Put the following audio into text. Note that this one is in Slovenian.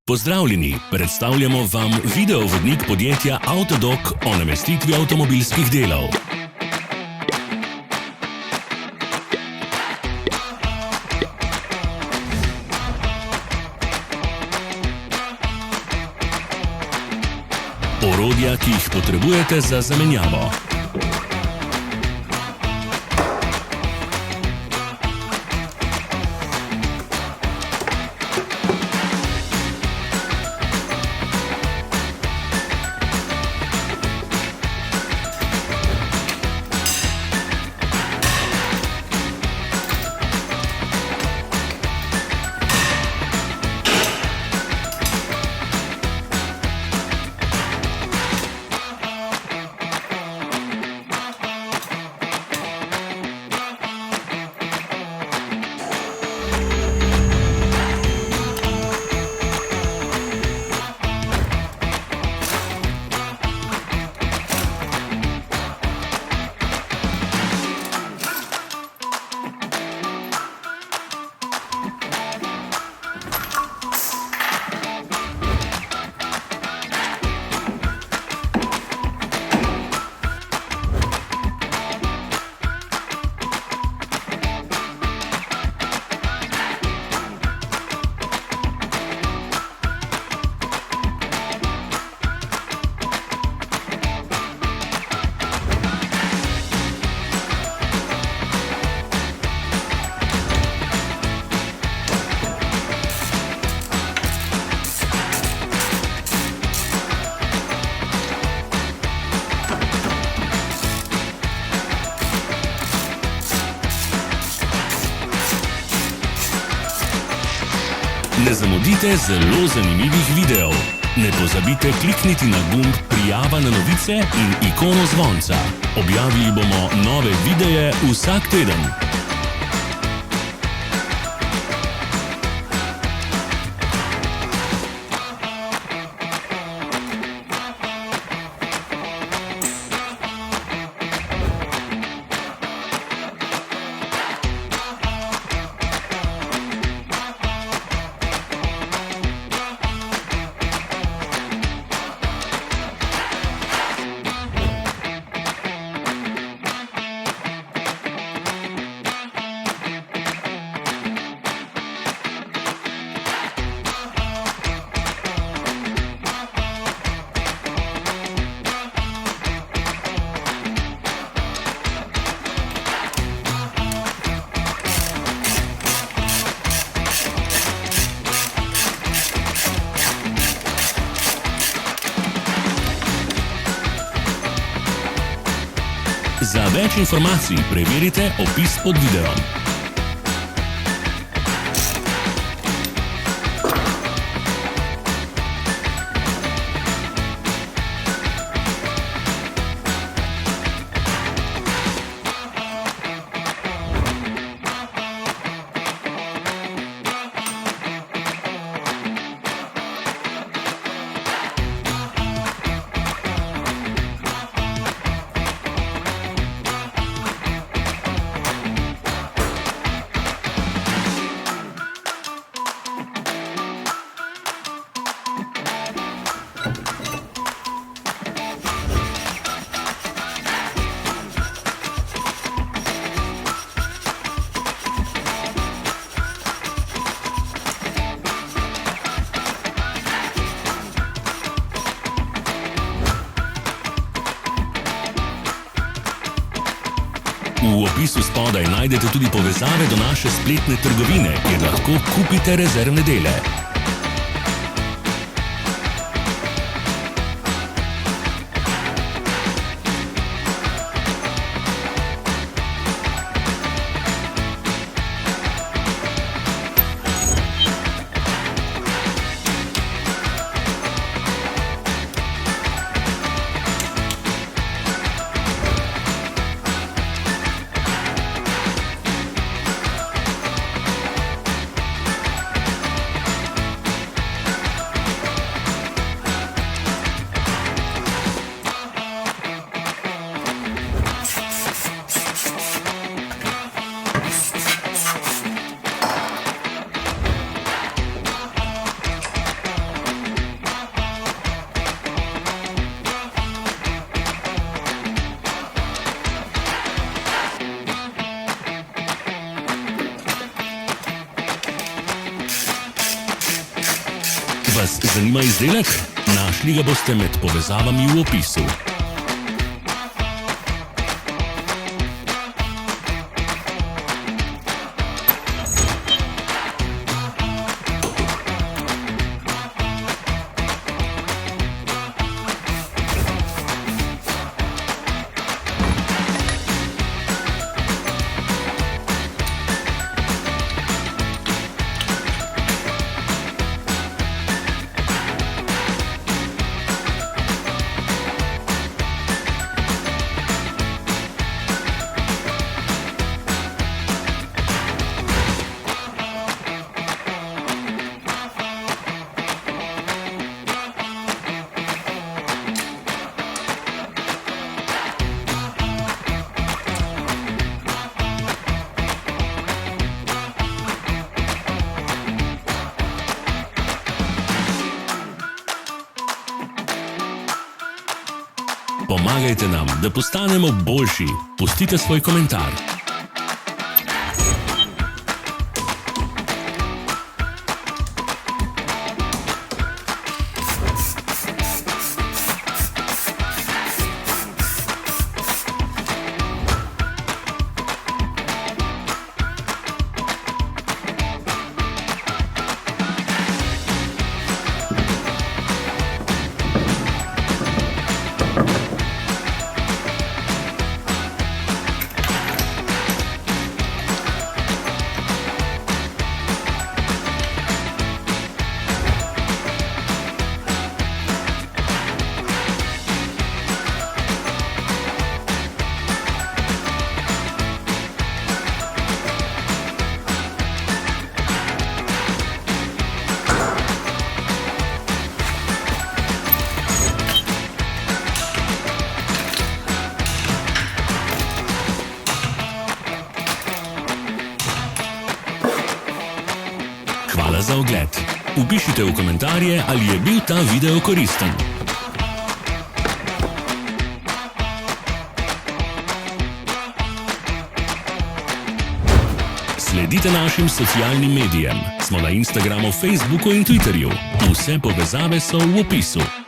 Pozdravljeni, predstavljamo vam videovodnik podjetja Avtodok o namestitvi avtomobilskih delov. Orodja, ki jih potrebujete za zamenjavo. Ne zamudite zelo zanimivih videov. Ne pozabite klikniti na gumb Prijava na novice in ikono zvonca. Objavili bomo nove videe vsak teden. Za več informacij preverite opis pod videom. V opisu spodaj najdete tudi povezave do naše spletne trgovine, kjer lahko kupite rezervne dele. Vas zanima izdelek? Našli ga boste med povezavami v opisu. Pomagajte nam, da postanemo boljši. Pustite svoj komentar. Hvala za ogled. Vpišite v komentarje, ali je bil ta video koristen. Sledite našim socialnim medijem. Smo na Instagramu, Facebooku in Twitterju. Vse povezave so v opisu.